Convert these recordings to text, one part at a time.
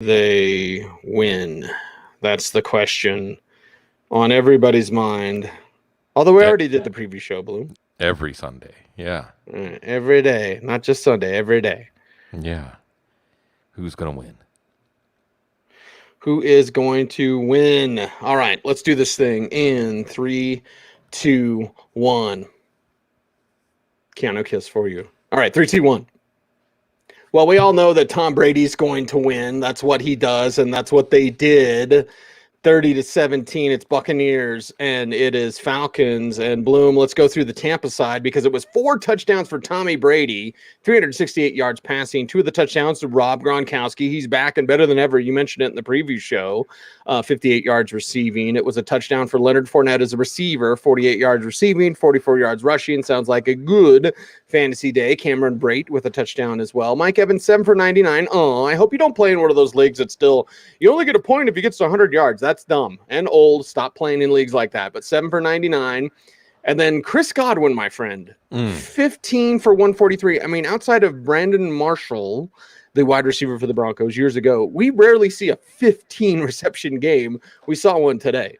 They win? That's the question on everybody's mind. Although we already did the preview show, Bloom. Every Sunday, yeah. Every day, not just Sunday, every day. Yeah. Who's going to win? Who is going to win? All right, let's do this thing in 3, 2, 1. Keanu kiss for you. All right, 3, 2, 1. Well, we all know that Tom Brady's going to win. That's what he does, and that's what they did. 30-17, it's Buccaneers, and it is Falcons. And Bloom, let's go through the Tampa side because it was 4 touchdowns for Tommy Brady, 368 yards passing, 2 of the touchdowns to Rob Gronkowski. He's back and better than ever. You mentioned it in the preview show. 58 yards receiving. It was a touchdown for Leonard Fournette as a receiver, 48 yards receiving, 44 yards rushing. Sounds like a good fantasy day. Cameron Brate with a touchdown as well. Mike Evans, 7 for 99. Oh, I hope you don't play in one of those leagues that still, you only get a point if he gets to 100 yards. That's dumb and old. Stop playing in leagues like that. But 7 for 99. And then Chris Godwin, my friend, 15 for 143. I mean, outside of Brandon Marshall, the wide receiver for the Broncos years ago, we rarely see a 15 reception game. We saw one today.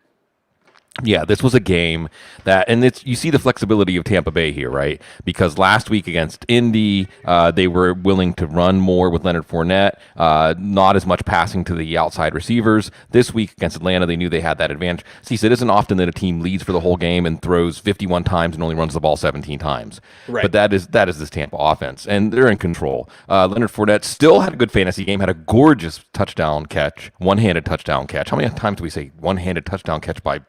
Yeah, this was a game that, and you see the flexibility of Tampa Bay here, right? Because last week against Indy, they were willing to run more with Leonard Fournette, not as much passing to the outside receivers. This week against Atlanta, they knew they had that advantage. See, so it isn't often that a team leads for the whole game and throws 51 times and only runs the ball 17 times. Right. But that is this Tampa offense, and they're in control. Leonard Fournette still had a good fantasy game, had a gorgeous touchdown catch, one-handed touchdown catch. How many times do we say one-handed touchdown catch by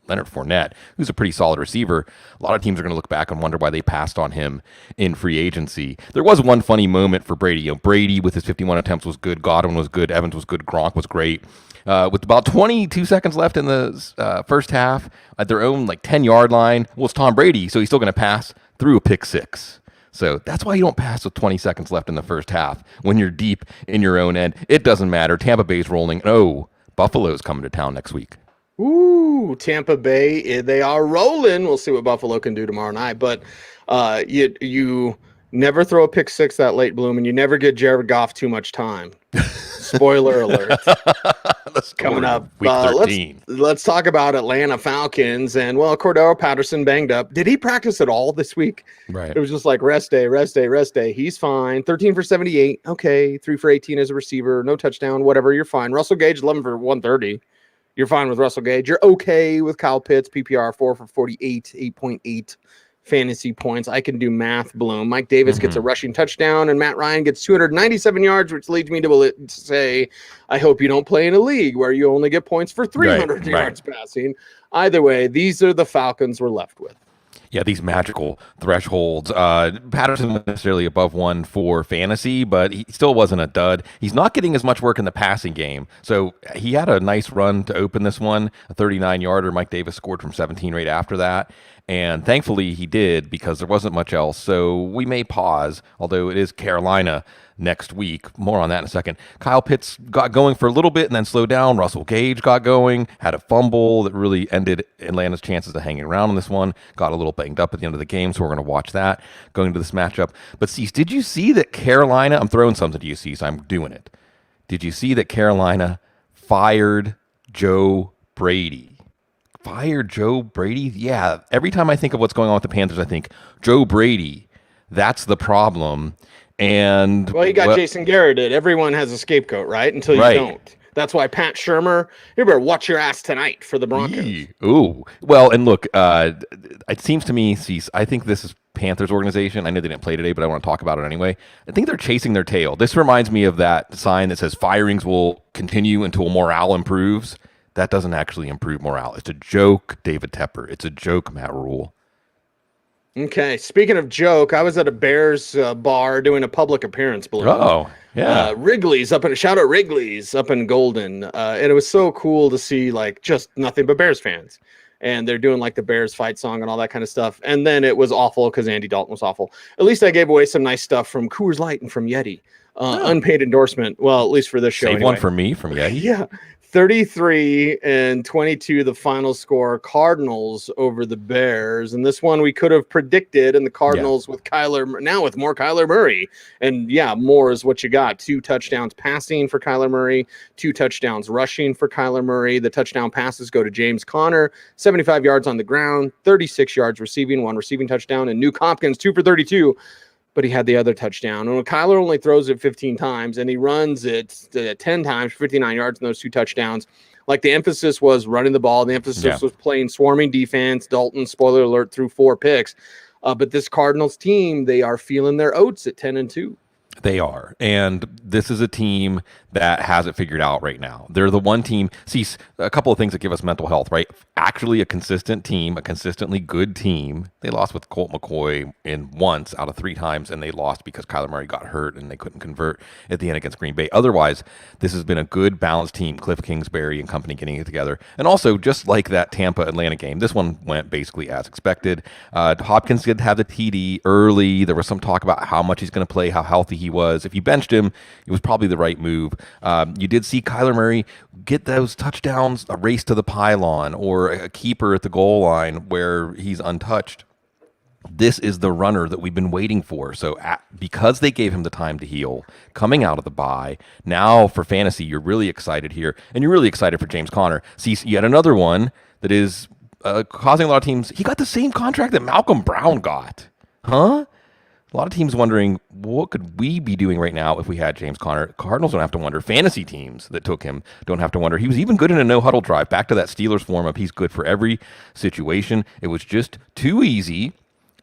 Leonard Fournette, who's a pretty solid receiver? A lot of teams are going to look back and wonder why they passed on him in free agency. There was one funny moment for Brady. Brady with his 51 attempts was good. Godwin was good. Evans was good. Gronk was great. With about 22 seconds left in the first half, at their own 10-yard line, well, it's Tom Brady, so he's still going to pass through a pick six. So that's why you don't pass with 20 seconds left in the first half when you're deep in your own end. It doesn't matter. Tampa Bay's rolling. Oh, Buffalo's coming to town next week. Ooh, Tampa Bay, they are rolling. We'll see what Buffalo can do tomorrow night. But you never throw a pick six that late, Bloom, and you never get Jared Goff too much time. Spoiler alert. Coming up. Week 13. Let's talk about Atlanta Falcons. And, well, Cordero Patterson banged up. Did he practice at all this week? Right. It was just like rest day, rest day, rest day. He's fine. 13 for 78. Okay. 3 for 18 as a receiver. No touchdown. Whatever. You're fine. Russell Gage, 11 for 130. You're fine with Russell Gage. You're okay with Kyle Pitts, PPR, 4 for 48, 8.8 fantasy points. I can do math, Bloom. Mike Davis gets a rushing touchdown, and Matt Ryan gets 297 yards, which leads me to say, I hope you don't play in a league where you only get points for 300 yards passing. Either way, these are the Falcons we're left with. Yeah, these magical thresholds. Patterson wasn't necessarily above 1 for fantasy, but he still wasn't a dud. He's not getting as much work in the passing game. So he had a nice run to open this one, a 39-yarder. Mike Davis scored from 17 right after that. And thankfully he did because there wasn't much else. So we may pause, although it is Carolina next week. More on that in a second. Kyle Pitts got going for a little bit and then slowed down. Russell Gage got going, had a fumble that really ended Atlanta's chances of hanging around on this one. Got a little banged up at the end of the game, so we're going to watch that going into this matchup. But Cease, did you see that Carolina, I'm throwing something to you, Cease, I'm doing it. Did you see that Carolina fired Joe Brady? Fired Joe Brady? Yeah, every time I think of what's going on with the Panthers, I think, Joe Brady, that's the problem. And well, you got Jason Garrett. Everyone has a scapegoat, right? Until you don't. That's why Pat Shurmur, you better watch your ass tonight for the Broncos. Ooh. Well, and look, it seems to me, Cease, I think this is Panthers organization. I know they didn't play today, but I want to talk about it anyway. I think they're chasing their tail. This reminds me of that sign that says firings will continue until morale improves. That doesn't actually improve morale. It's a joke, David Tepper. It's a joke, Matt Rule. Okay, speaking of joke, I was at a Bears bar doing a public appearance. Oh, yeah. Wrigley's shout out Wrigley's up in Golden. And it was so cool to see just nothing but Bears fans. And they're doing the Bears fight song and all that kind of stuff. And then it was awful because Andy Dalton was awful. At least I gave away some nice stuff from Coors Light and from Yeti. Unpaid endorsement. Well, at least for this show. Save one for me from Yeti. Yeah. 33-22, the final score. Cardinals over the Bears, and this one we could have predicted. And the Cardinals with more Kyler Murray, and more is what you got. 2 touchdowns passing for Kyler Murray, 2 touchdowns rushing for Kyler Murray. The touchdown passes go to James Conner, 75 yards on the ground, 36 yards receiving, 1 receiving touchdown, and Nuke Hopkins 2 for 32. But he had the other touchdown. And when Kyler only throws it 15 times and he runs it 10 times, 59 yards in those 2 touchdowns, like the emphasis was running the ball. The emphasis was playing swarming defense. Dalton, spoiler alert, threw 4 picks. But this Cardinals team, they are feeling their oats at 10-2. They are. And this is a team that has it figured out right now. They're the one team. See, a couple of things that give us mental health, right? Actually, a consistent team, a consistently good team. They lost with Colt McCoy in once out of 3 times, and they lost because Kyler Murray got hurt and they couldn't convert at the end against Green Bay. Otherwise, this has been a good, balanced team. Cliff Kingsbury and company getting it together. And also, just like that Tampa-Atlanta game, this one went basically as expected. Hopkins did have the TD early. There was some talk about how much he's going to play, how healthy he was. If you benched him, it was probably the right move. You did see Kyler Murray get those touchdowns, a race to the pylon, or a keeper at the goal line where he's untouched. This is the runner that we've been waiting for. So because they gave him the time to heal, coming out of the bye, now for fantasy, you're really excited here, and you're really excited for James Conner. See, yet another one that is causing a lot of teams. He got the same contract that Malcolm Brown got. Huh? A lot of teams wondering, what could we be doing right now if we had James Conner? Cardinals don't have to wonder. Fantasy teams that took him don't have to wonder. He was even good in a no-huddle drive. Back to that Steelers form of he's good for every situation. It was just too easy.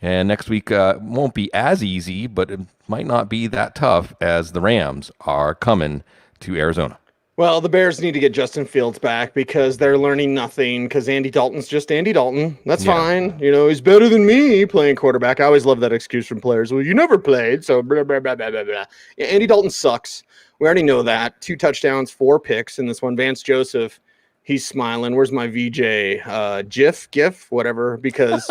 And next week won't be as easy, but it might not be that tough as the Rams are coming to Arizona. Well, the Bears need to get Justin Fields back because they're learning nothing because Andy Dalton's just Andy Dalton. That's fine. He's better than me playing quarterback. I always love that excuse from players. Well, you never played, so blah, blah, blah, blah, blah, blah. Yeah, Andy Dalton sucks. We already know that. 2 touchdowns, 4 picks in this one. Vance Joseph, he's smiling. Where's my VJ? GIF, whatever, because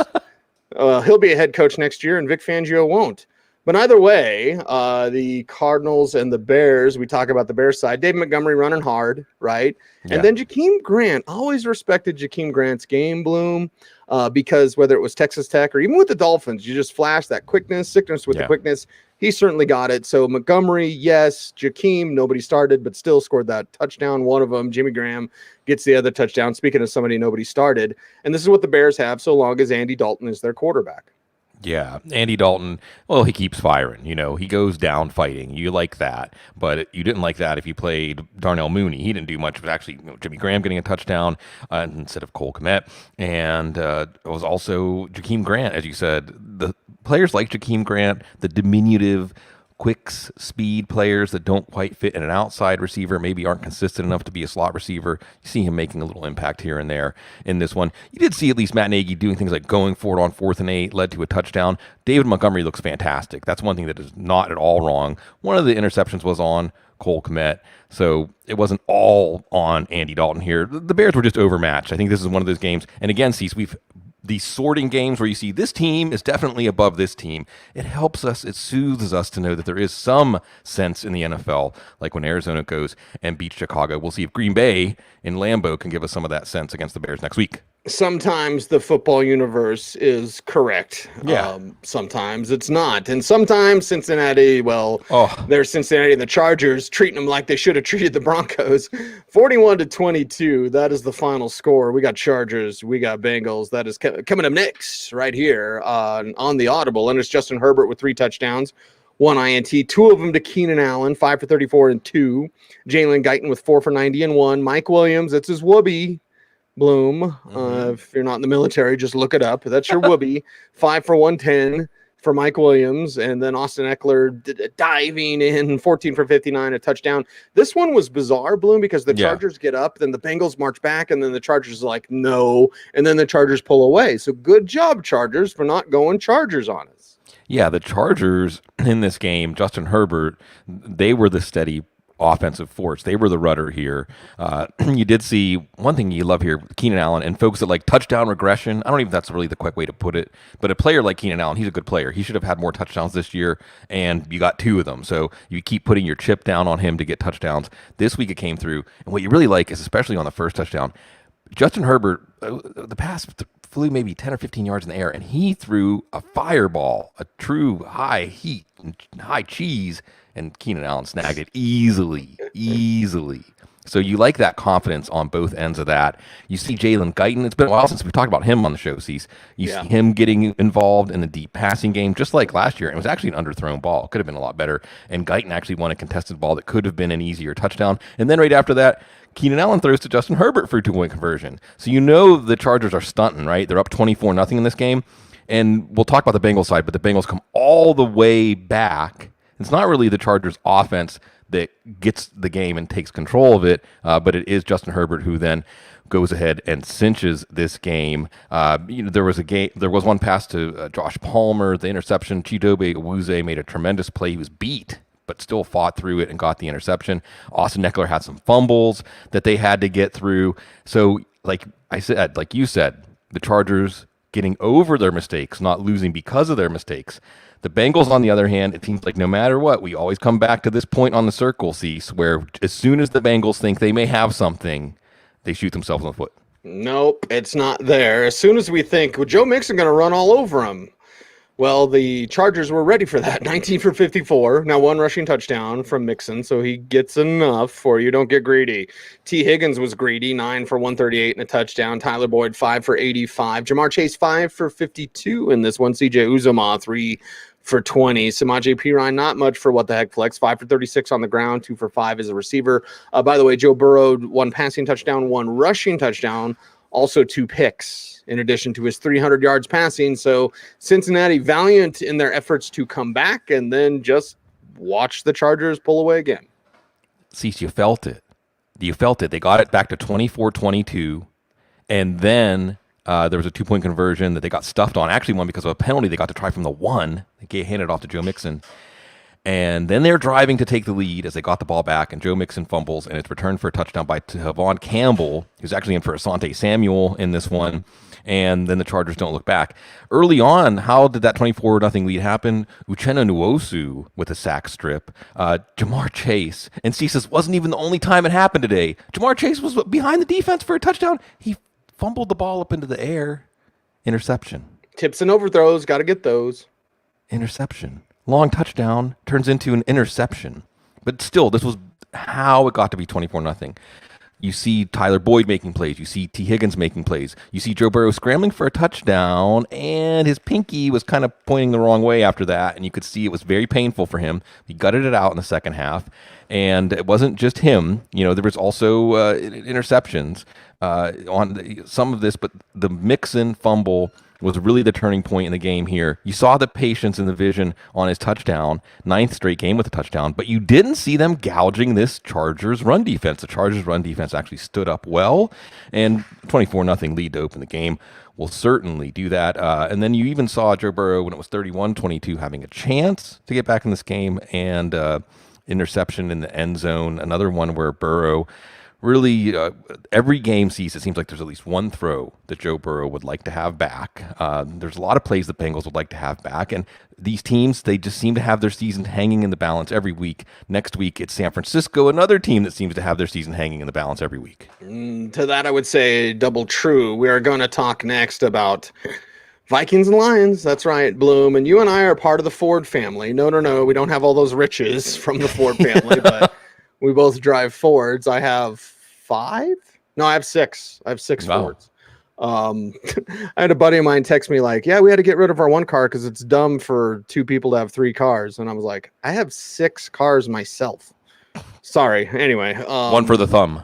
he'll be a head coach next year and Vic Fangio won't. But either way, the Cardinals and the Bears, we talk about the Bears side. David Montgomery running hard, right? Yeah. And then Jakeem Grant, always respected Jakeem Grant's game, Bloom, because whether it was Texas Tech or even with the Dolphins, you just flash that sickness with the quickness. He certainly got it. So Montgomery, yes. Jakeem, nobody started, but still scored that touchdown. One of them, Jimmy Graham, gets the other touchdown. Speaking of somebody nobody started. And this is what the Bears have so long as Andy Dalton is their quarterback. Yeah, Andy Dalton, well, he keeps firing. He goes down fighting. You like that, but you didn't like that if you played Darnell Mooney. He didn't do much. It was actually Jimmy Graham getting a touchdown instead of Cole Kmet. And it was also Jakeem Grant, as you said. The players like Jakeem Grant, the diminutive, quick speed players that don't quite fit in an outside receiver, maybe aren't consistent enough to be a slot receiver. You see him making a little impact here and there in this one. You did see at least Matt Nagy doing things like going for it on 4th and 8, led to a touchdown. David Montgomery looks fantastic. That's one thing that is not at all wrong. One of the interceptions was on Cole Kmet, so it wasn't all on Andy Dalton here. The Bears were just overmatched. I think this is one of those games. And again, Cease, these sorting games where you see this team is definitely above this team. It helps us, it soothes us to know that there is some sense in the NFL, like when Arizona goes and beats Chicago. We'll see if Green Bay in Lambeau can give us some of that sense against the Bears next week. Sometimes the football universe is correct. Yeah. Sometimes it's not. And sometimes Cincinnati, there's Cincinnati and the Chargers treating them like they should have treated the Broncos. 41-22, that is the final score. We got Chargers, we got Bengals. That is coming up next right here on the Audible. And it's Justin Herbert with 3 touchdowns, 1 INT, 2 of them to Keenan Allen, 5 for 34 and 2. Jalen Guyton with 4 for 90 and 1. Mike Williams, that's his whoopee. Bloom, if you're not in the military, just look it up. That's your whoopee. 5 for 110 for Mike Williams, and then Austin Eckler diving in, 14 for 59, a touchdown. This one was bizarre, Bloom, because the Chargers get up, then the Bengals march back, and then the Chargers are like, no, and then the Chargers pull away. So good job, Chargers, for not going Chargers on us. Yeah, the Chargers in this game, Justin Herbert, they were the steady offensive force. They were the rudder here. You did see one thing you love here, Keenan Allen, and folks that like touchdown regression. I don't even know if that's really the quick way to put it, but a player like Keenan Allen, he's a good player. He should have had more touchdowns this year, and you got 2 of them. So you keep putting your chip down on him to get touchdowns. This week it came through, and what you really like is, especially on the first touchdown, Justin Herbert, the pass flew maybe 10 or 15 yards in the air, and he threw a fireball, a true high heat and high cheese, and Keenan Allen snagged it easily. So you like that confidence on both ends of that. You see Jalen Guyton. It's been a while since we talked about him on the show, Cease. You see him getting involved in the deep passing game, just like last year. It was actually an underthrown ball. It could have been a lot better. And Guyton actually won a contested ball that could have been an easier touchdown. And then right after that, Keenan Allen throws to Justin Herbert for a 2-point conversion. So you know the Chargers are stunting, right? They're up 24-0 in this game. And we'll talk about the Bengals side, but the Bengals come all the way back. It's not really the Chargers offense that gets the game and takes control of it, but it is Justin Herbert who then goes ahead and cinches this game. There was one pass to Josh Palmer, the interception. Chidobe Awuzie made a tremendous play. He was beat, but still fought through it and got the interception. Austin Eckler had some fumbles that they had to get through. So, like you said, the Chargers getting over their mistakes, not losing because of their mistakes. The Bengals, on the other hand, it seems like no matter what, we always come back to this point on the circle, Cease, where as soon as the Bengals think they may have something, they shoot themselves in the foot. Nope, it's not there. As soon as we think, well, Joe Mixon going to run all over him. Well, the Chargers were ready for that. 19 for 54. Now 1 rushing touchdown from Mixon, so he gets enough for you. Don't get greedy. T. Higgins was greedy, 9 for 138 and a touchdown. Tyler Boyd, 5 for 85. Jamar Chase, 5 for 52 in this one. C.J. Uzomah, 3 for 20. Samaje Perine, not much for what the heck flex. 5 for 36 on the ground, 2 for 5 as a receiver. By the way, Joe Burrow, 1 passing touchdown, 1 rushing touchdown, also 2 picks in addition to his 300 yards passing. So Cincinnati valiant in their efforts to come back and then just watch the Chargers pull away again. Cease, you felt it. You felt it. They got it back to 24-22, and then there was a 2-point conversion that they got stuffed on. Actually, one because of a penalty. They got to try from the 1. They handed it off to Joe Mixon. And then they're driving to take the lead as they got the ball back, and Joe Mixon fumbles, and it's returned for a touchdown by Tavon Campbell, who's actually in for Asante Samuel in this one. And then the Chargers don't look back. Early on, how did that 24-0 lead happen? Uchenna Nwosu with a sack strip. Jamar Chase. And Cecil wasn't even the only time it happened today. Jamar Chase was behind the defense for a touchdown. He fumbled the ball up into the air. Interception. Tips and overthrows, got to get those. Interception. Long touchdown turns into an interception. But still, this was how it got to be 24-0. You see Tyler Boyd making plays. You see T. Higgins making plays. You see Joe Burrow scrambling for a touchdown, and his pinky was kind of pointing the wrong way after that, and you could see it was very painful for him. He gutted it out in the second half, and it wasn't just him. There was also interceptions on some of this, but the Mixon fumble was really the turning point in the game here. You saw the patience and the vision on his touchdown, 9th straight game with a touchdown, but you didn't see them gouging this Chargers run defense. The Chargers run defense actually stood up well, and 24-0 lead to open the game will certainly do that. And then you even saw Joe Burrow when it was 31-22 having a chance to get back in this game, and interception in the end zone, another one where Burrow really, every game sees it seems like there's at least one throw that Joe Burrow would like to have back. There's a lot of plays the Bengals would like to have back. And these teams, they just seem to have their season hanging in the balance every week. Next week, it's San Francisco, another team that seems to have their season hanging in the balance every week. To that, I would say double true. We are going to talk next about Vikings and Lions. That's right, Bloom. And you and I are part of the Ford family. No. We don't have all those riches from the Ford family, but we both drive Fords. I have 5? No, I have 6. I have 6 wow. Fords. I had a buddy of mine text me like, yeah, we had to get rid of our one car because it's dumb for 2 people to have 3 cars. And I was like, I have 6 cars myself. Sorry. Anyway. One for the thumb.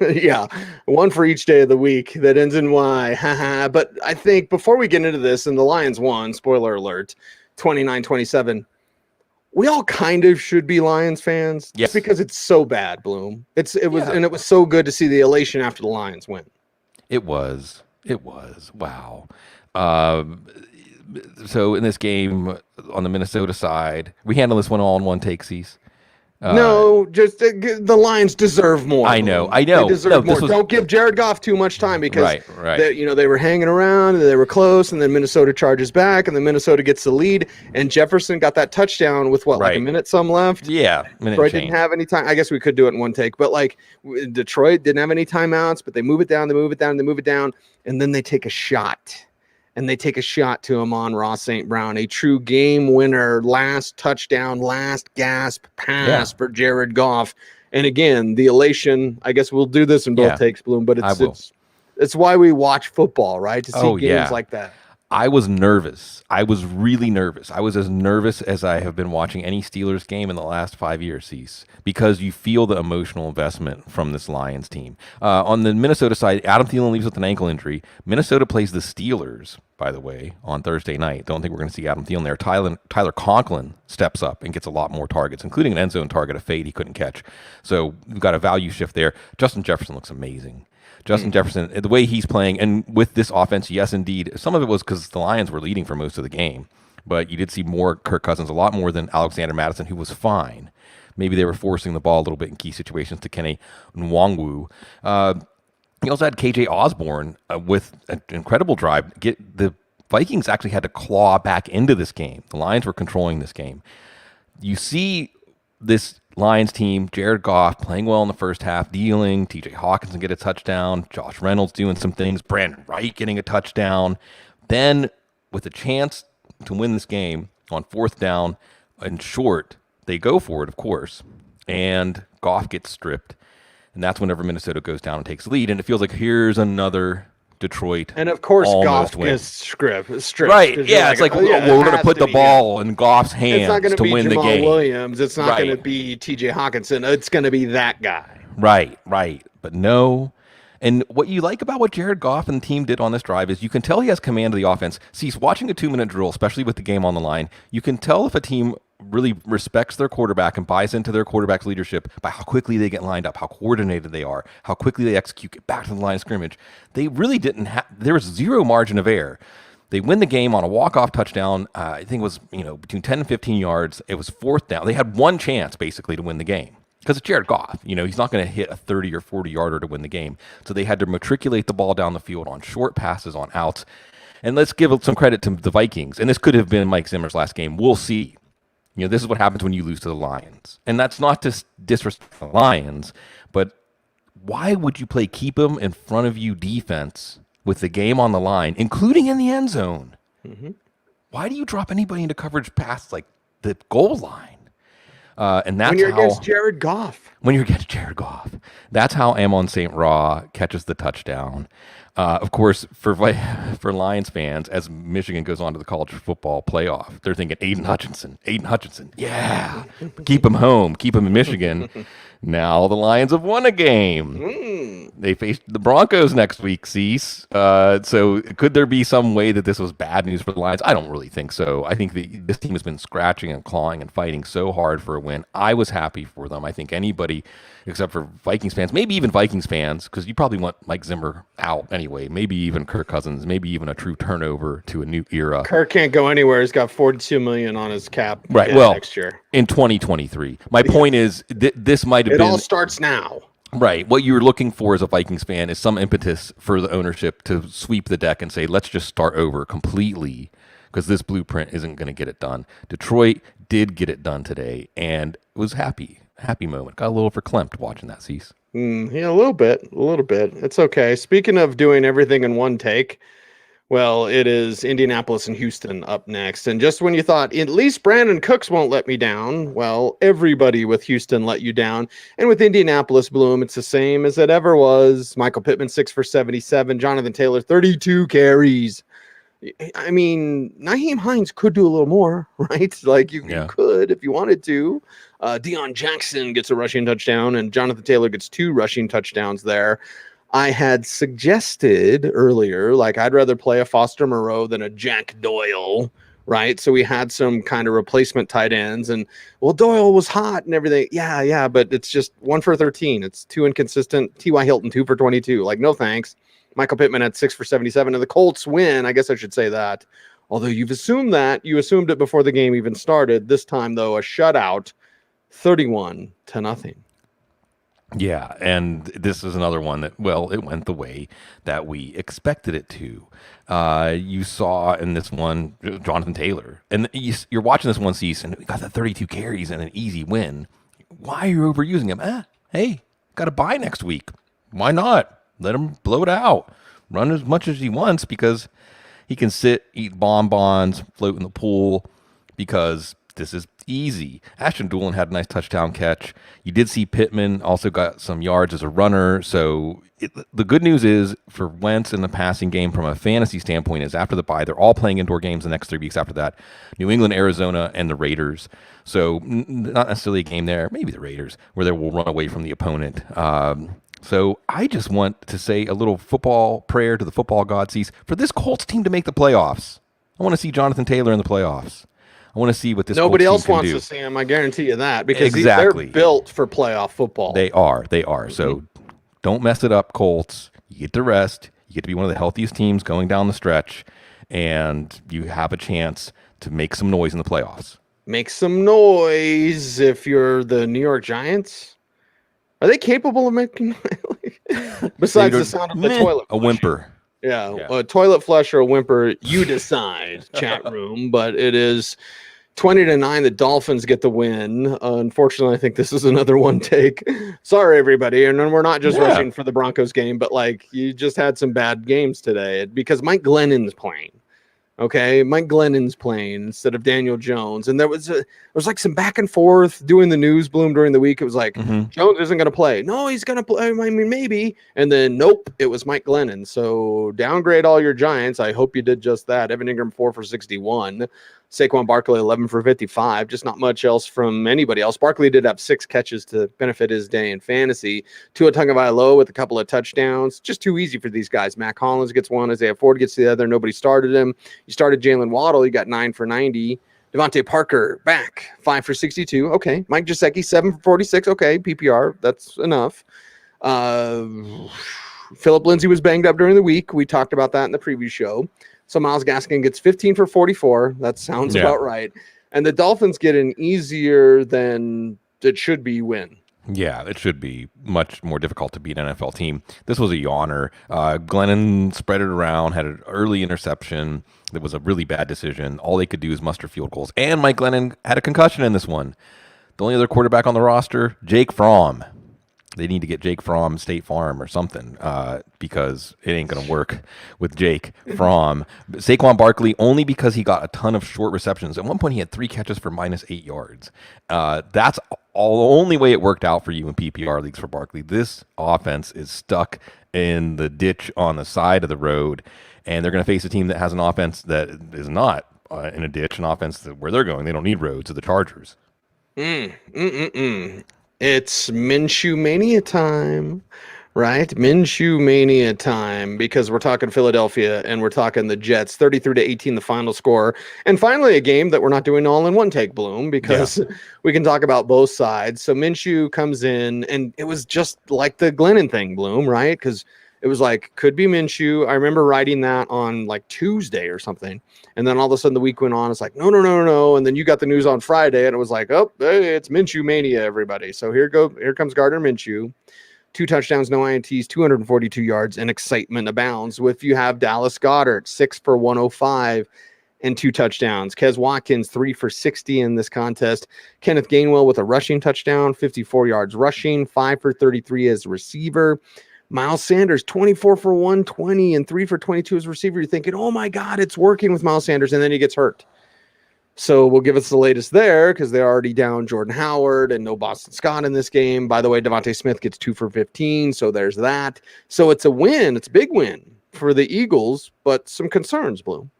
Yeah. One for each day of the week that ends in Y. But I think before we get into this, and the Lions won, spoiler alert, 29-27. We all kind of should be Lions fans, yes, because it's so bad, Bloom. It was so good to see the elation after the Lions win. It was wow. So in this game on the Minnesota side, we handle this one all in one take, Cease. No, just the Lions deserve more. I know. They deserve more. Was... Don't give Jared Goff too much time because right. They were hanging around and they were close, and then Minnesota charges back, and then Minnesota gets the lead, and Jefferson got that touchdown with like a minute some left. Yeah, Detroit didn't have any time. I guess we could do it in one take, but like Detroit didn't have any timeouts, but they move it down, and then they take a shot. And they take a shot to Amon-Ra St. Brown, a true game winner, last touchdown, last gasp pass for Jared Goff. And again, the elation, I guess we'll do this in both takes, Bloom, but it's why we watch football, right? To see games like that. I was nervous. I was really nervous. I was as nervous as I have been watching any Steelers game in the last 5 years, Cease, because you feel the emotional investment from this Lions team. On the Minnesota side, Adam Thielen leaves with an ankle injury. Minnesota plays the Steelers, by the way, on Thursday night. Don't think we're going to see Adam Thielen there. Tyler Conklin steps up and gets a lot more targets, including an end zone target, a fade he couldn't catch. So we've got a value shift there. Justin Jefferson looks amazing. Justin Jefferson, the way he's playing, and with this offense, yes, indeed. Some of it was because the Lions were leading for most of the game, but you did see more Kirk Cousins, a lot more than Alexander Mattison, who was fine. Maybe they were forcing the ball a little bit in key situations to Kenny Nwangwu. He also had KJ Osborne with an incredible drive. The Vikings actually had to claw back into this game. The Lions were controlling this game. You see this Lions team, Jared Goff playing well in the first half, dealing, TJ Hawkinson get a touchdown, Josh Reynolds doing some things, Brandon Wright getting a touchdown. Then, with a chance to win this game on fourth down and short, they go for it, of course, and Goff gets stripped. And that's whenever Minnesota goes down and takes the lead, and it feels like here's another Detroit. And of course, Goff is stripped. Right. Yeah. It's like, we're going to put the ball in Goff's hands to win the game. Williams. It's not going to be TJ Hawkinson. It's going to be that guy. Right. But no. And what you like about what Jared Goff and the team did on this drive is you can tell he has command of the offense. See, he's watching a 2-minute drill, especially with the game on the line. You can tell if a team really respects their quarterback and buys into their quarterback's leadership by how quickly they get lined up, how coordinated they are, how quickly they execute, get back to the line of scrimmage. They really didn't have, there was zero margin of error. They win the game on a walk-off touchdown. I think it was, between 10 and 15 yards. It was fourth down. They had one chance basically to win the game because it's Jared Goff. He's not going to hit a 30 or 40 yarder to win the game. So they had to matriculate the ball down the field on short passes, on outs. And let's give some credit to the Vikings. And this could have been Mike Zimmer's last game. We'll see. This is what happens when you lose to the Lions. And that's not to disrespect the Lions, but why would you play keep them in front of you defense with the game on the line, including in the end zone? Mm-hmm. Why do you drop anybody into coverage past like the goal line? And that's when you're against Jared Goff. When you're against Jared Goff. That's how Amon St. Ra catches the touchdown. Of course, for Lions fans, as Michigan goes on to the college football playoff, they're thinking Aiden Hutchinson. Yeah, keep him home, keep him in Michigan. Now the Lions have won a game. They face the Broncos next week, Cease. So could there be some way that this was bad news for the Lions? I don't really think so. I think this team has been scratching and clawing and fighting so hard for a win. I was happy for them. I think anybody except for Vikings fans, maybe even Vikings fans, because you probably want Mike Zimmer out anyway, maybe even Kirk Cousins, maybe even a true turnover to a new era. Kirk can't go anywhere. He's got $42 million on his cap next year. In 2023. My point is, this might have been... It all starts now. Right. What you're looking for as a Vikings fan is some impetus for the ownership to sweep the deck and say, let's just start over completely, because this blueprint isn't going to get it done. Detroit did get it done today, and it was happy moment. Got a little verklempt watching that, Cease. Yeah, a little bit. It's okay. Speaking of doing everything in one take, well, it is Indianapolis and Houston up next. And just when you thought, at least Brandon Cooks won't let me down, well, everybody with Houston let you down. And with Indianapolis, Bloom, it's the same as it ever was. Michael Pittman, 6 for 77. Jonathan Taylor, 32 carries. I mean, Nyheim Hines could do a little more, right? Like you could if you wanted to. Deion Jackson gets a rushing touchdown, and Jonathan Taylor gets 2 rushing touchdowns there. I had suggested earlier, like I'd rather play a Foster Moreau than a Jack Doyle, right? So we had some kind of replacement tight ends, and well, Doyle was hot and everything. Yeah, but it's just 1 for 13. It's too inconsistent. T.Y. Hilton, 2 for 22. Like, no thanks. Michael Pittman had 6 for 77, and the Colts win. I guess I should say that. Although you've assumed that. You assumed it before the game even started. This time, though, a shutout. 31-0. Yeah, and this is another one that, well, it went the way that we expected it to. You saw in this one, Jonathan Taylor, and you're watching this one season, we got the 32 carries and an easy win. Why are you overusing him? Hey, got a bye next week. Why not? Let him blow it out. Run as much as he wants because he can sit, eat bonbons, float in the pool because this is easy. Ashton Doolin had a nice touchdown catch. You did see Pittman also got some yards as a runner. So the good news is for Wentz in the passing game from a fantasy standpoint is after the bye, they're all playing indoor games the next 3 weeks after that. New England, Arizona, and the Raiders. So not necessarily a game there, maybe the Raiders, where they will run away from the opponent. So I just want to say a little football prayer to the football gods for this Colts team to make the playoffs. I want to see Jonathan Taylor in the playoffs. I want to see what this Nobody Colts else team wants can do. to see him. I guarantee you that because Exactly. they're built for playoff football. They are. So don't mess it up, Colts. You get to rest. You get to be one of the healthiest teams going down the stretch, and you have a chance to make some noise in the playoffs. Make some noise if you're the New York Giants. Are they capable of making noise? Besides the sound of the toilet? A whimper. Yeah, a toilet flush or a whimper, you decide, chat room. But it is 20-9. The Dolphins get the win. Unfortunately, I think this is another one take. Sorry, everybody. And we're not just rushing for the Broncos game, but like you just had some bad games today because Mike Glennon's playing. Okay, Mike Glennon's playing instead of Daniel Jones, and there was like some back and forth doing the news bloom during the week. It was like Jones isn't going to play. No, he's going to play. I mean, maybe. And then nope, it was Mike Glennon. So downgrade all your Giants. I hope you did just that. Evan Ingram 4 for 61. Saquon Barkley 11 for 55. Just not much else from anybody else. Barkley did have 6 catches to benefit his day in fantasy. Tua Tagovailoa with a couple of touchdowns. Just too easy for these guys. Mac Hollins gets one. Isaiah Ford gets the other. Nobody started him. You started Jalen Waddle. You got 9 for 90. Devontae Parker back 5 for 62. Okay. Mike Gesicki 7 for 46. Okay. PPR. That's enough. Philip Lindsay was banged up during the week. We talked about that in the preview show. So Myles Gaskin gets 15 for 44. That sounds about right. And the Dolphins get an easier than it should be win. Yeah, it should be much more difficult to beat an NFL team. This was a yawner. Glennon spread it around, had an early interception. That was a really bad decision. All they could do is muster field goals. And Mike Glennon had a concussion in this one. The only other quarterback on the roster, Jake Fromm. They need to get Jake Fromm State Farm or something because it ain't going to work with Jake Fromm. Saquon Barkley, only because he got a ton of short receptions. At one point, he had 3 catches for -8 yards. That's all the only way it worked out for you in PPR leagues for Barkley. This offense is stuck in the ditch on the side of the road, and they're going to face a team that has an offense that is not in a ditch, an offense where they're going. They don't need roads, to the Chargers. It's Minshew Mania time, right? Minshew Mania time, because we're talking Philadelphia and we're talking the Jets. 33-18, the final score. And finally, a game that we're not doing all in one take, Bloom, because we can talk about both sides. So Minshew comes in, and it was just like the Glennon thing, Bloom, right? Because it was like, could be Minshew. I remember writing that on like Tuesday or something. And then all of a sudden the week went on. It's like, no. And then you got the news on Friday and it was like, oh, hey, it's Minshew Mania, everybody. So here comes Gardner Minshew. 2 touchdowns, no INTs, 242 yards, and excitement abounds. You have Dallas Goedert, 6 for 105 and 2 touchdowns. Kez Watkins, 3 for 60 in this contest. Kenneth Gainwell with a rushing touchdown, 54 yards rushing, 5 for 33 as a receiver. Miles Sanders, 24 for 120 and 3 for 22 as a receiver. You're thinking, oh my God, it's working with Miles Sanders, and then he gets hurt. So we'll give us the latest there because they're already down Jordan Howard and no Boston Scott in this game. By the way, Devontae Smith gets 2 for 15, so there's that. So it's a win. It's a big win for the Eagles, but some concerns, Bloom.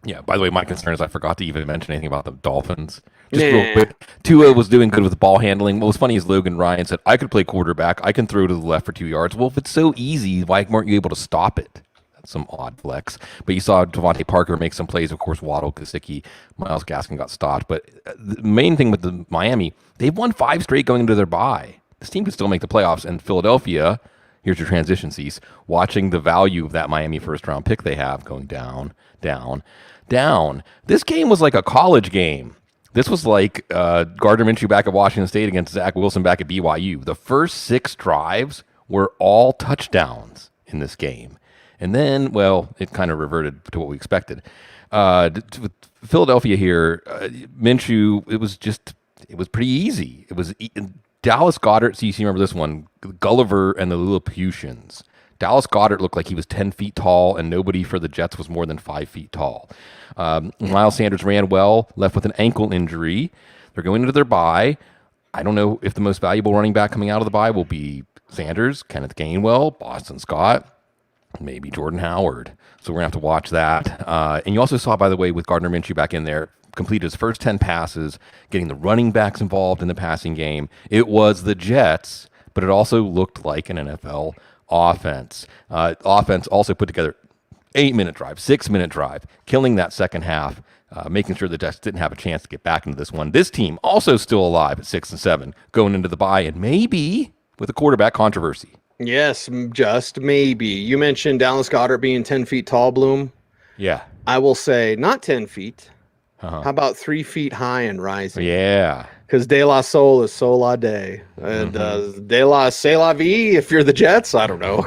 Yeah, by the way, my concern is I forgot to even mention anything about the Dolphins. Just real quick, Tua was doing good with ball handling. What was funny is Logan Ryan said, I could play quarterback. I can throw to the left for 2 yards. Well, if it's so easy, why weren't you able to stop it? That's some odd flex. But you saw Devontae Parker make some plays. Of course, Waddle, Gesicki, Myles Gaskin got stopped. But the main thing with the Miami, they've won 5 straight going into their bye. This team could still make the playoffs. And Philadelphia, here's your transition, Cease, watching the value of that Miami first-round pick they have going down. This game was like a college game. This was like Gardner Minshew back at Washington State against Zach Wilson back at BYU. The first 6 drives were all touchdowns in this game. And then, well, it kind of reverted to what we expected. With Philadelphia here, Minshew, it was pretty easy. It was Dallas Goedert, so you remember this one, Gulliver and the Lilliputians. Dallas Goedert looked like he was 10 feet tall, and nobody for the Jets was more than 5 feet tall. Miles Sanders ran well, left with an ankle injury. They're going into their bye. I don't know if the most valuable running back coming out of the bye will be Sanders, Kenneth Gainwell, Boston Scott, maybe Jordan Howard. So we're going to have to watch that. And you also saw, by the way, with Gardner Minshew back in there, completed his first 10 passes, getting the running backs involved in the passing game. It was the Jets, but it also looked like an NFL offense. Offense also put together 8-minute drive, 6-minute drive, killing that second half, making sure the Jets didn't have a chance to get back into this one. This team also still alive at 6-7, going into the bye, and maybe with a quarterback controversy. Yes, just maybe. You mentioned Dallas Goedert being 10 feet tall, Bloom. Yeah. I will say not 10 feet. How about 3 feet high and rising? Yeah. Because De La Soul is Sol La Day. And De La C'est La Vie, if you're the Jets, I don't know.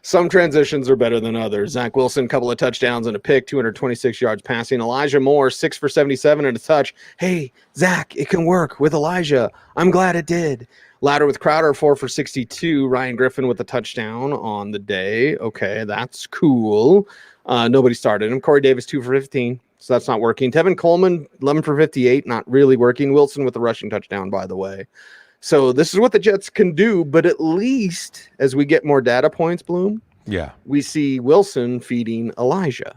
Some transitions are better than others. Zach Wilson, couple of touchdowns and a pick, 226 yards passing. Elijah Moore, 6 for 77 and a touch. Hey, Zach, it can work with Elijah. I'm glad it did. Louder with Crowder, 4 for 62. Ryan Griffin with a touchdown on the day. Okay, that's cool. Nobody started him. Corey Davis, 2 for 15. So that's not working. Tevin Coleman, 11 for 58, not really working. Wilson with a rushing touchdown, by the way. So this is what the Jets can do, but at least as we get more data points, Bloom, we see Wilson feeding Elijah.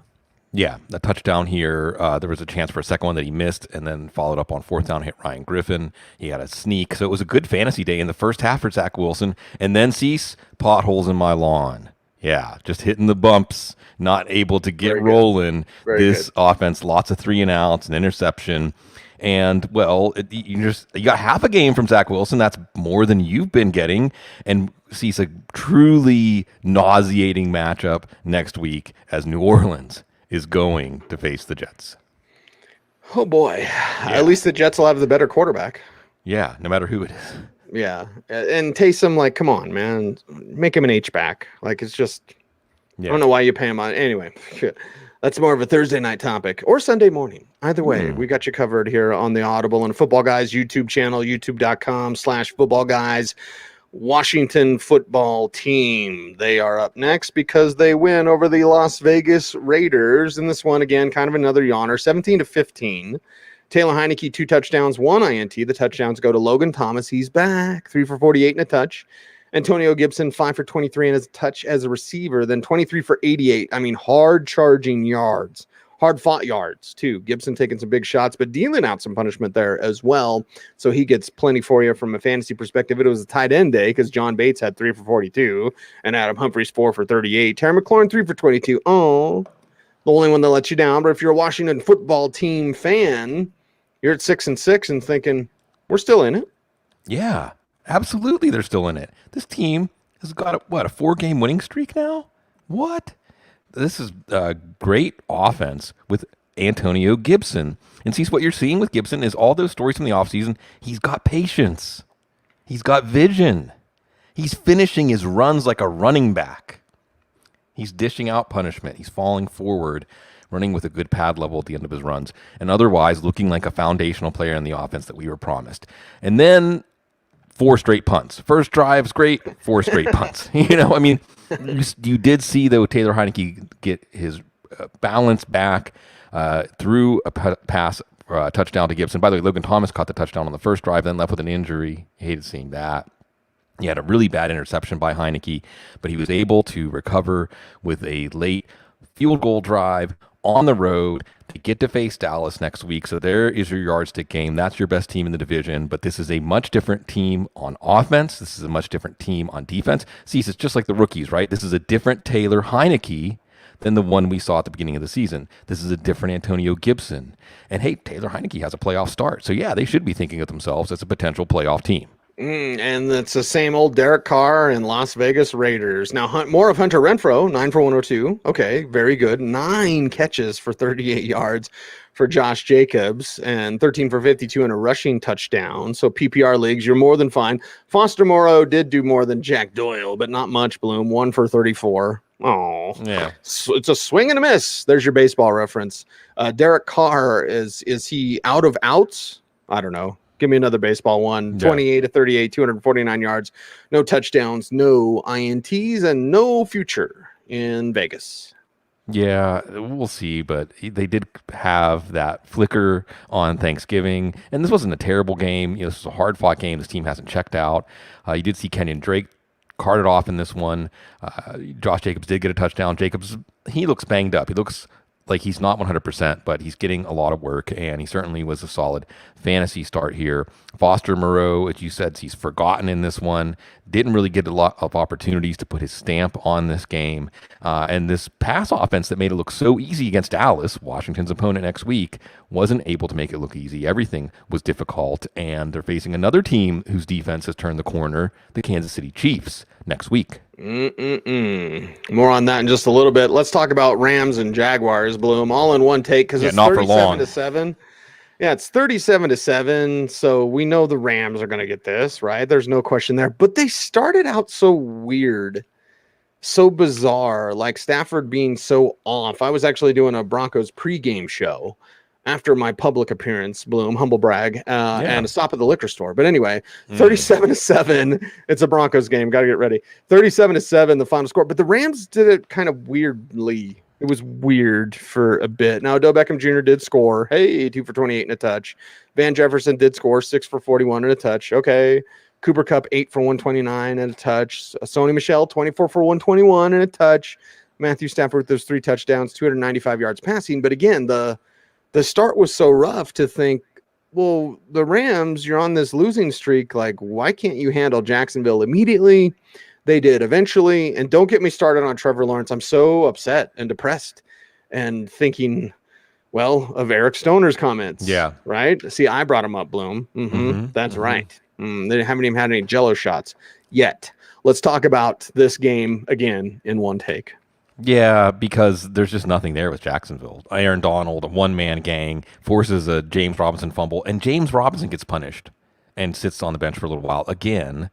Yeah, the touchdown here, there was a chance for a second one that he missed and then followed up on 4th down, hit Ryan Griffin. He had a sneak. So it was a good fantasy day in the first half for Zach Wilson. And then Cease, potholes in my lawn. Yeah, just hitting the bumps, not able to get rolling. This offense, lots of 3-and-outs, an interception. And, well, you got half a game from Zach Wilson. That's more than you've been getting. And sees a truly nauseating matchup next week as New Orleans is going to face the Jets. Oh, boy. Yeah. At least the Jets will have the better quarterback. Yeah, no matter who it is. Yeah. And Taysom, like, come on, man. Make him an H-back. Like, it's just, I don't know why you pay him on. Anyway, that's more of a Thursday night topic or Sunday morning. Either way, we got you covered here on the Audible and Footballguys YouTube channel, youtube.com/Footballguys. Washington football team. They are up next because they win over the Las Vegas Raiders. And this one, again, kind of another yawner, 17-15. Taylor Heineke, 2 touchdowns, 1 INT. The touchdowns go to Logan Thomas. He's back, 3 for 48 and a touch. Antonio Gibson, 5 for 23 and a touch as a receiver, then 23 for 88. I mean, hard charging yards, hard fought yards too. Gibson taking some big shots, but dealing out some punishment there as well. So he gets plenty for you from a fantasy perspective. It was a tight end day because John Bates had 3 for 42 and Adam Humphries 4 for 38. Terry McLaurin 3 for 22. Oh, the only one that lets you down. But if you're a Washington football team fan, you're at 6-6 and thinking we're still in it. Yeah. Absolutely, they're still in it. This team has got a 4-game winning streak now? What? This is a great offense with Antonio Gibson. And see, what you're seeing with Gibson is all those stories from the offseason. He's got patience. He's got vision. He's finishing his runs like a running back. He's dishing out punishment. He's falling forward, running with a good pad level at the end of his runs, and otherwise looking like a foundational player in the offense that we were promised. And then 4 straight punts. First drive's great, 4 straight punts. I mean, you did see, though, Taylor Heineke get his balance back through a pass touchdown to Gibson. By the way, Logan Thomas caught the touchdown on the first drive, then left with an injury. Hated seeing that. He had a really bad interception by Heineke, but he was able to recover with a late field goal drive on the road to get to face Dallas next week. So there is your yardstick game. That's your best team in the division, but this is a much different team on offense. This is a much different team on defense. See, it's just like the rookies, right? This is a different Taylor Heineke than the one we saw at the beginning of the season. This is a different Antonio Gibson. And hey, Taylor Heineke has a playoff start. So yeah, they should be thinking of themselves as a potential playoff team. And it's the same old Derek Carr and Las Vegas Raiders. Now, more of Hunter Renfrow, 9 for 102. Okay, very good. 9 catches for 38 yards for Josh Jacobs and 13 for 52 and a rushing touchdown. So PPR leagues, you're more than fine. Foster Moreau did do more than Jack Doyle, but not much, Bloom. 1 for 34. Oh, yeah. So it's a swing and a miss. There's your baseball reference. Derek Carr, is he out of outs? I don't know. Give me another baseball one. 28 to 38, 249 yards, no touchdowns, no INTs, and no future in Vegas. Yeah, we'll see, but they did have that flicker on Thanksgiving, and this wasn't a terrible game. This was a hard-fought game. This team hasn't checked out. You did see Kenyon Drake carted off in this one. Josh Jacobs did get a touchdown. Jacobs, he looks banged up. He looks like he's not 100%, but he's getting a lot of work, and he certainly was a solid fantasy start here. Foster Moreau, as you said, he's forgotten in this one. Didn't really get a lot of opportunities to put his stamp on this game. And this pass offense that made it look so easy against Dallas, Washington's opponent next week, wasn't able to make it look easy. Everything was difficult, and they're facing another team whose defense has turned the corner, the Kansas City Chiefs, next week. More on that in just a little bit. Let's talk about Rams and Jaguars, Bloom, all in one take because it's 37-7. Yeah, it's 37-7. So we know the Rams are going to get this, right? There's no question there. But they started out so weird, so bizarre, like Stafford being so off. I was actually doing a Broncos pregame show after my public appearance, Bloom, humble brag, and a stop at the liquor store. But anyway, 37-7. It's a Broncos game. Got to get ready. 37-7, the final score. But the Rams did it kind of weirdly. It was weird for a bit. Now, Odell Beckham Jr. did score. Hey, 2 for 28 and a touch. Van Jefferson did score 6 for 41 and a touch. Okay. Cooper Kupp, 8 for 129 and a touch. Sony Michel, 24 for 121 and a touch. Matthew Stafford with those 3 touchdowns, 295 yards passing. But again, the start was so rough to think, well, the Rams, you're on this losing streak. Like, why can't you handle Jacksonville immediately? They did eventually. And don't get me started on Trevor Lawrence. I'm so upset and depressed and thinking, well, of Eric Stoner's comments. Yeah. Right? See, I brought him up, Bloom. That's right. They haven't even had any Jell-O shots yet. Let's talk about this game again in one take. Yeah, because there's just nothing there with Jacksonville. Aaron Donald, a one-man gang, forces a James Robinson fumble, and James Robinson gets punished and sits on the bench for a little while. Again,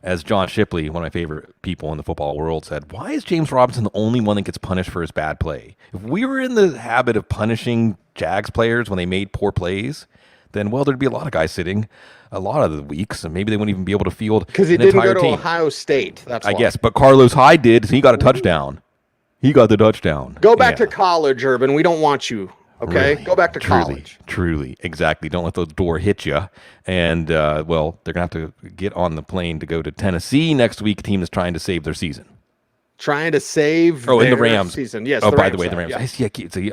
as John Shipley, one of my favorite people in the football world, said, why is James Robinson the only one that gets punished for his bad play? If we were in the habit of punishing Jags players when they made poor plays, then, well, there'd be a lot of guys sitting a lot of the weeks, and maybe they wouldn't even be able to field because he didn't go to Ohio State. That's why. I guess, but Carlos Hyde did, so he got a touchdown. He got the touchdown. Go back to college, Urban. We don't want you. Okay? Really, go back to college. Truly. Exactly. Don't let the door hit you. And, well, they're going to have to get on the plane to go to Tennessee next week. A team is trying to save their season. Trying to save in the Rams season. Yes. Oh, by the way, the Rams. Yeah.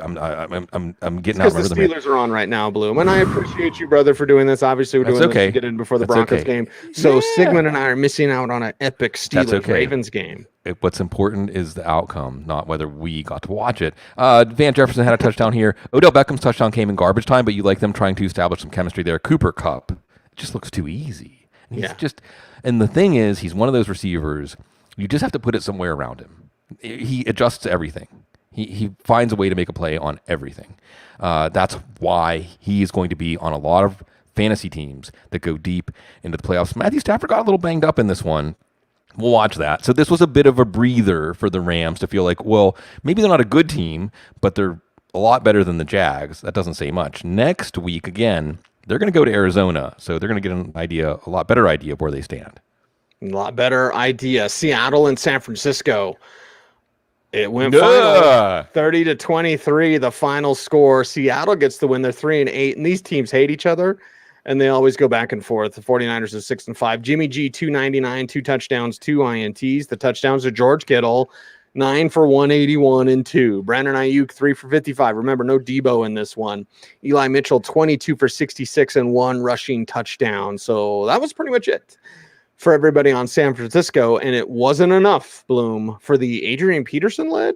I'm getting out of the Steelers are on right now, Bloom, and I appreciate you, brother, for doing this. Obviously, we're doing this to get in before the Broncos game. So Sigmund and I are missing out on an epic Steelers-Ravens game. What's important is the outcome, not whether we got to watch it. Van Jefferson had a touchdown here. Odell Beckham's touchdown came in garbage time, but you like them trying to establish some chemistry there. Cooper Kupp, it just looks too easy. And the thing is, he's one of those receivers. You just have to put it somewhere around him. He adjusts everything. He finds a way to make a play on everything. That's why he is going to be on a lot of fantasy teams that go deep into the playoffs. Matthew Stafford got a little banged up in this one. We'll watch that. So this was a bit of a breather for the Rams to feel like, well, maybe they're not a good team, but they're a lot better than the Jags. That doesn't say much. Next week, again, they're going to go to Arizona. So they're going to get a lot better idea of where they stand. A lot better idea. Seattle and San Francisco. It went final 30-23, the final score. Seattle gets the win. They're 3-8, and these teams hate each other, and they always go back and forth. The 49ers are 6-5. Jimmy G, 299, 2 touchdowns, 2 INTs. The touchdowns are George Kittle, 9 for 181 and 2. Brandon Ayuk, 3 for 55. Remember, no Debo in this one. Eli Mitchell, 22 for 66 and 1 rushing touchdown. So that was pretty much it for everybody on San Francisco, and it wasn't enough, Bloom, for the Adrian Peterson-led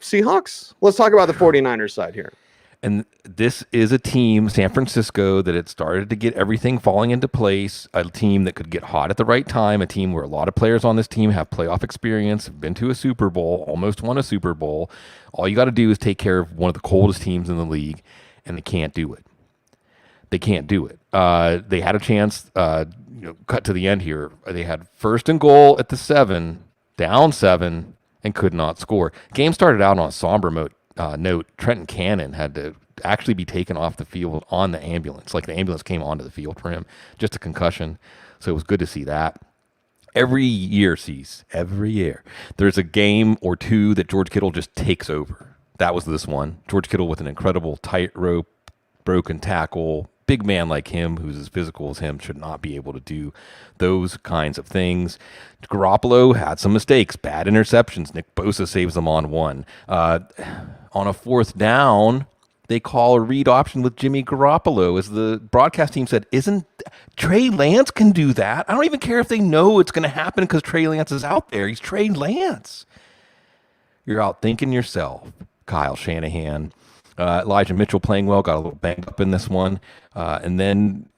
Seahawks. Let's talk about the 49ers side here. And this is a team, San Francisco, that had started to get everything falling into place, a team that could get hot at the right time, a team where a lot of players on this team have playoff experience, have been to a Super Bowl, almost won a Super Bowl. All you got to do is take care of one of the coldest teams in the league, and they can't do it. They can't do it. They had a chance, cut to the end here. They had first and goal at the 7, down 7, and could not score. Game started out on a somber note. Trenton Cannon had to actually be taken off the field on the ambulance. Like the ambulance came onto the field for him, just a concussion. So it was good to see that. Every year, there's a game or two that George Kittle just takes over. That was this one. George Kittle with an incredible tightrope, broken tackle. Big man like him, who's as physical as him, should not be able to do those kinds of things. Garoppolo had some mistakes, bad interceptions. Nick Bosa saves them on one. On a 4th down, they call a read option with Jimmy Garoppolo. As the broadcast team said, isn't Trey Lance can do that? I don't even care if they know it's going to happen because Trey Lance is out there. He's Trey Lance. You're out thinking yourself, Kyle Shanahan. Elijah Mitchell playing well, got a little banged up in this one. And then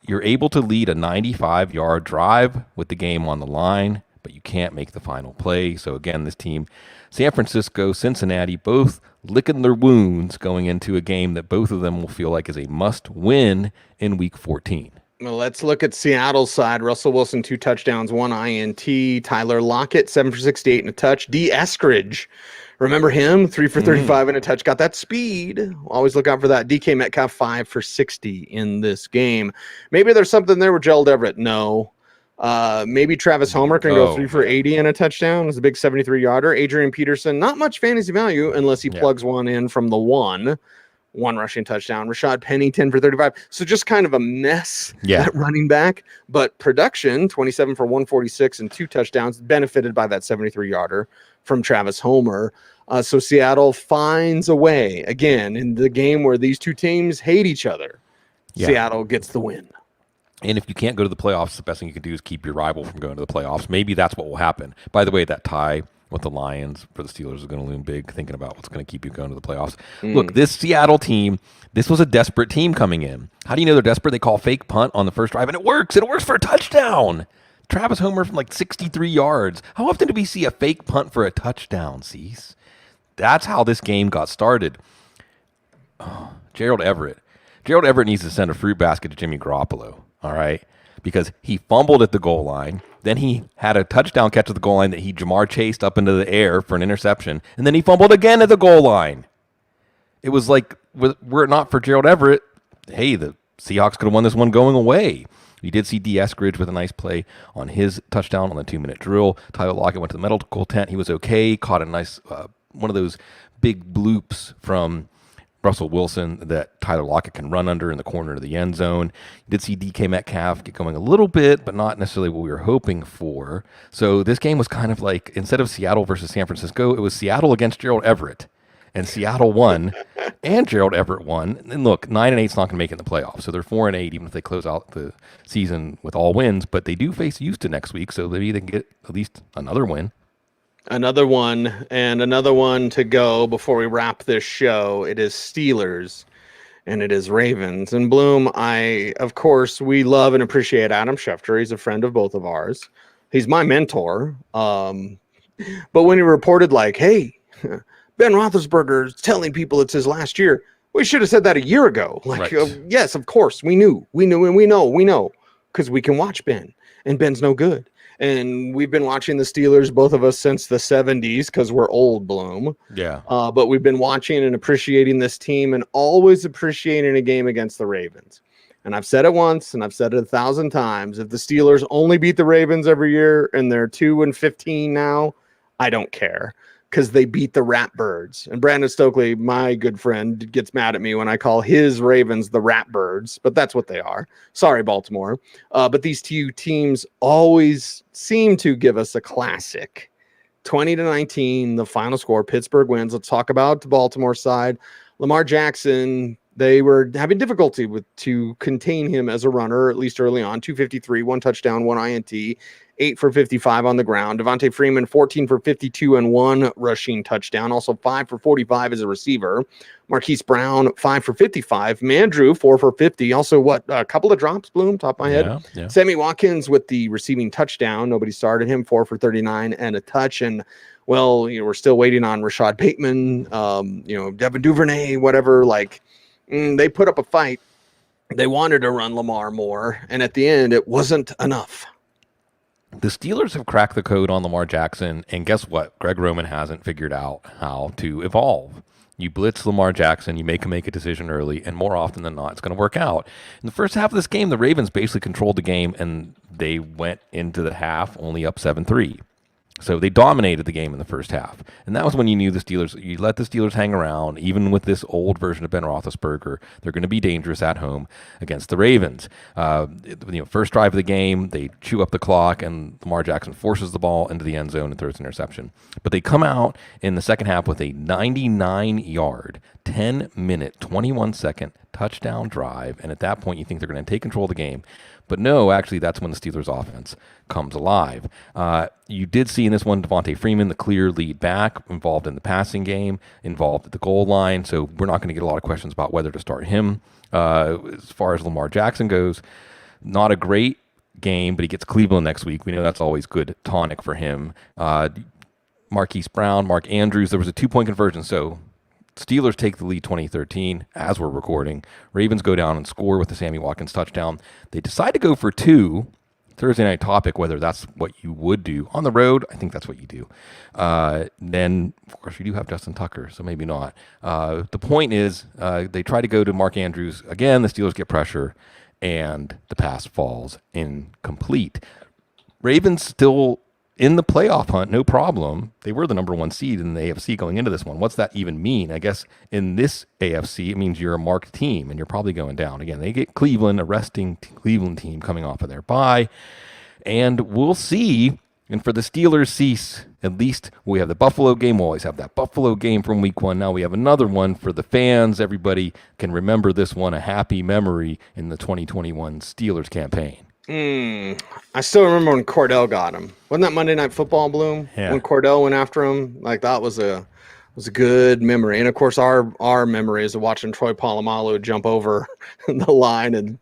you're able to lead a 95-yard drive with the game on the line, but you can't make the final play. So again, this team, San Francisco, Cincinnati, both licking their wounds going into a game that both of them will feel like is a must-win in Week 14. Well, let's look at Seattle's side. Russell Wilson, 2 touchdowns, 1 INT. Tyler Lockett, 7 for 68 and a touch. D. Eskridge, remember him? 3 for 35 and a touch. Got that speed. Always look out for that. DK Metcalf, 5 for 60 in this game. Maybe there's something there with Gerald Everett. No. Maybe Travis Homer can go 3 for 80 and a touchdown. It's a big 73-yarder. Adrian Peterson, not much fantasy value unless he plugs one in from the 1 rushing touchdown. Rashad Penny, 10 for 35. So just kind of a mess at running back. But production, 27 for 146 and 2 touchdowns, benefited by that 73-yarder from Travis Homer. So Seattle finds a way, again, in the game where these two teams hate each other. Seattle gets the win. And if you can't go to the playoffs, the best thing you can do is keep your rival from going to the playoffs. Maybe that's what will happen. By the way, that tie with the Lions for the Steelers is going to loom big, thinking about what's going to keep you going to the playoffs. Look, this Seattle team, this was a desperate team coming in. How do you know they're desperate? They call fake punt on the first drive, and it works. It works for a touchdown. Travis Homer from like 63 yards. How often do we see a fake punt for a touchdown, Cease? That's how this game got started. Gerald Everett. Gerald Everett needs to send a fruit basket to Jimmy Garoppolo, all right? Because he fumbled at the goal line. Then he had a touchdown catch at the goal line that he Jamar chased up into the air for an interception. And then he fumbled again at the goal line. It was like, were it not for Gerald Everett, hey, the Seahawks could have won this one going away. You did see D. Eskridge with a nice play on his touchdown on the 2-minute drill. Tyler Lockett went to the medical tent. He was okay. Caught a nice, one of those big bloops from Russell Wilson that Tyler Lockett can run under in the corner of the end zone. You did see DK Metcalf get going a little bit, but not necessarily what we were hoping for. So this game was kind of like, instead of Seattle versus San Francisco, it was Seattle against Gerald Everett. And Seattle won, and Gerald Everett won. And look, 9-8 is not going to make it in the playoffs. So they're 4-8, even if they close out the season with all wins. But they do face Houston next week, so maybe they can get at least another win. Another one, and another one to go before we wrap this show. It is Steelers, and it is Ravens. And Bloom, of course, we love and appreciate Adam Schefter. He's a friend of both of ours. He's my mentor. But when he reported like, hey, Ben Roethlisberger's telling people it's his last year, we should have said that a year ago. Like, right. Yes, of course, we knew, and we know, because we can watch Ben, and Ben's no good. And we've been watching the Steelers, both of us, since the 70s, because we're old, Bloom. Yeah. But we've been watching and appreciating this team, and always appreciating a game against the Ravens. And I've said it once, and I've said it 1,000 times. If the Steelers only beat the Ravens every year, and they're 2-15 now, I don't care. Because they beat the Ratbirds. And Brandon Stokely, my good friend, gets mad at me when I call his Ravens the Ratbirds, but that's what they are. Sorry, Baltimore. But these two teams always seem to give us a classic. 20-19, the final score. Pittsburgh wins. Let's talk about the Baltimore side. Lamar Jackson, they were having difficulty to contain him as a runner, at least early on. 253, 1 touchdown, 1 INT. 8 for 55 on the ground. Devontae Freeman, 14 for 52 and 1 rushing touchdown. Also 5 for 45 as a receiver. Marquise Brown, 5 for 55. Mandrew, 4 for 50. Also, a couple of drops, Bloom, top of my head. Yeah. Sammy Watkins with the receiving touchdown. Nobody started him, 4 for 39 and a touch. And, well, we're still waiting on Rashad Bateman, Devin Duvernay, whatever. They put up a fight. They wanted to run Lamar more, and at the end, it wasn't enough. The Steelers have cracked the code on Lamar Jackson, and guess what? Greg Roman hasn't figured out how to evolve. You blitz Lamar Jackson, you make him make a decision early, and more often than not, it's going to work out. In the first half of this game, the Ravens basically controlled the game, and they went into the half only up 7-3. So they dominated the game in the first half. And that was when you knew you let the Steelers hang around, even with this old version of Ben Roethlisberger, they're going to be dangerous at home against the Ravens. First drive of the game, they chew up the clock, and Lamar Jackson forces the ball into the end zone and throws an interception. But they come out in the second half with a 99-yard, 10-minute, 21-second touchdown drive. And at that point, you think they're going to take control of the game. But no, actually, that's when the Steelers' offense comes alive. You did see in this one Devontae Freeman, the clear lead back, involved in the passing game, involved at the goal line. So we're not going to get a lot of questions about whether to start him. As far as Lamar Jackson goes, not a great game, but he gets Cleveland next week. We know that's always good tonic for him. Marquise Brown, Mark Andrews, there was a 2-point conversion. So Steelers take the lead 2013 as we're recording. Ravens go down and score with the Sammy Watkins touchdown. They decide to go for 2. Thursday night topic, whether that's what you would do. On the road, I think that's what you do. Then, of course, you do have Justin Tucker, so maybe not. The point is they try to go to Mark Andrews. Again, the Steelers get pressure, and the pass falls incomplete. Ravens still in the playoff hunt, no problem. They were the number 1 seed in the AFC going into this one. What's that even mean? I guess in this AFC, it means you're a marked team, and you're probably going down. Again, they get Cleveland, a resting Cleveland team coming off of their bye. And we'll see. And for the Steelers, cease. At least we have the Buffalo game. We'll always have that Buffalo game from week 1. Now we have another one for the fans. Everybody can remember this one, a happy memory in the 2021 Steelers campaign. I still remember when Cordell got him. Wasn't that Monday Night Football, Bloom? Yeah. When Cordell went after him, that was a good memory. And of course, our memory is of watching Troy Polamalu jump over the line and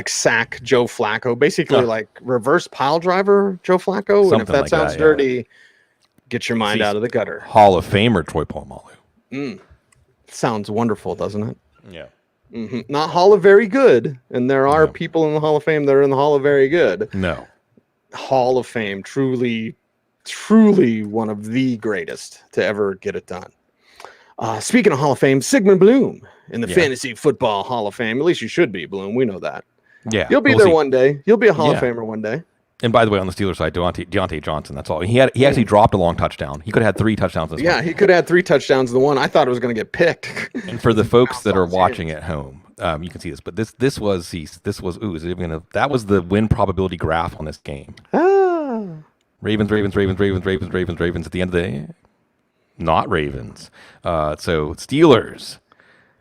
sack Joe Flacco, basically reverse pile driver Joe Flacco. Something and if that sounds dirty, get your mind out of the gutter. Hall of Famer Troy Polamalu. Sounds wonderful, doesn't it? Yeah. Mm-hmm. Not Hall of Very Good, and there are people in the Hall of Fame that are in the Hall of Very Good. No. Hall of Fame, truly one of the greatest to ever get it done. Speaking of Hall of Fame, Sigmund Bloom in the Fantasy Football Hall of Fame. At least you should be, Bloom. We know that. Yeah. You'll be there one day. You'll be a Hall of Famer one day. And by the way, on the Steelers side, Deontay Johnson, that's all. He actually dropped a long touchdown. He could have had 3 touchdowns this one. He could have had 3 touchdowns. The one I thought it was going to get picked. And for the folks that are watching at home, you can see this. But that was the win probability graph on this game. Ravens at the end of the day. Not Ravens. So Steelers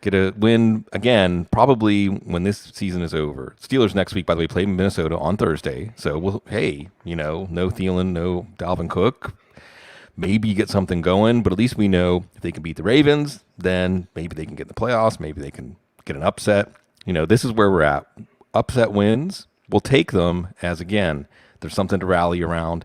get a win again, probably when this season is over. Steelers next week, by the way, play Minnesota on Thursday. So, no Thielen, no Dalvin Cook. Maybe get something going, but at least we know if they can beat the Ravens, then maybe they can get in the playoffs. Maybe they can get an upset. This is where we're at. Upset wins, we'll take them as, again, there's something to rally around.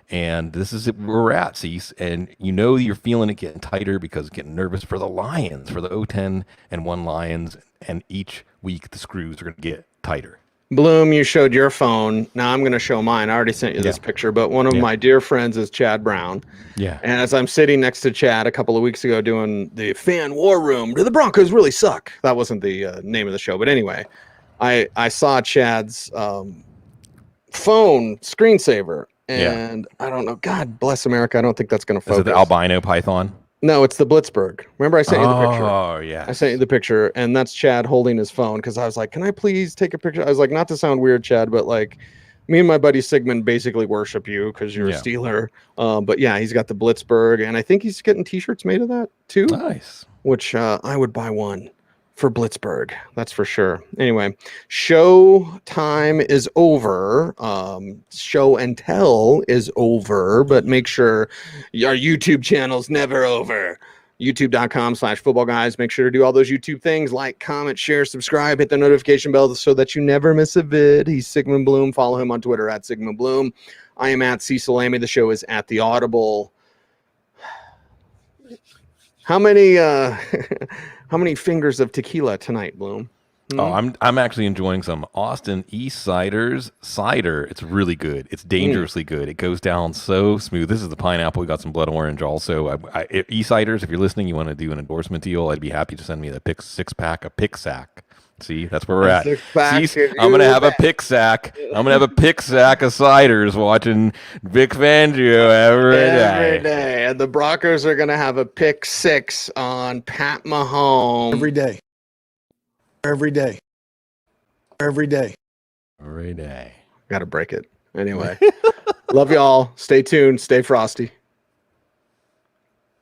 And this is where we're at, Cease. And you're feeling it getting tighter because getting nervous for the Lions, for the 0-10-1 Lions. And each week the screws are going to get tighter. Bloom, you showed your phone. Now I'm going to show mine. I already sent you this picture, but one of my dear friends is Chad Brown. Yeah. And as I'm sitting next to Chad a couple of weeks ago doing the fan war room, do the Broncos really suck? That wasn't the name of the show. But anyway, I saw Chad's phone screensaver. And I don't know. God bless America. I don't think that's going to focus. Is it the albino python? No, it's the Blitzberg. Remember I sent you the picture? Oh, yeah. I sent you the picture, and that's Chad holding his phone because I was like, can I please take a picture? I was like, not to sound weird, Chad, but me and my buddy Sigmund basically worship you because you're a Steeler. But yeah, he's got the Blitzberg, and I think he's getting T-shirts made of that too. Nice. Which I would buy one for Blitzburg. That's for sure. Anyway, show time is over. Show and tell is over, but make sure our YouTube channel's never over. YouTube.com/footballguys. Make sure to do all those YouTube things, like, comment, share, subscribe, hit the notification bell so that you never miss a vid. He's Sigmund Bloom. Follow him on Twitter at Sigmund Bloom. I am at Cecil Lammey. The show is at the Audible. How many how many fingers of tequila tonight, Bloom? Oh, I'm actually enjoying some Austin East Cider's cider. It's really good. It's dangerously good. It goes down so smooth. This is the pineapple. We got some blood orange also. East Ciders, if you're listening, you want to do an endorsement deal, I'd be happy to send me the six pack, a pick sack. See, that's where we're at. See, I'm gonna have a pick sack. I'm gonna have a pick sack of ciders watching Vic Fangio every day. And the Broncos are gonna have a pick six on Pat Mahomes every day. Gotta break it. Anyway, love y'all. Stay tuned. Stay frosty.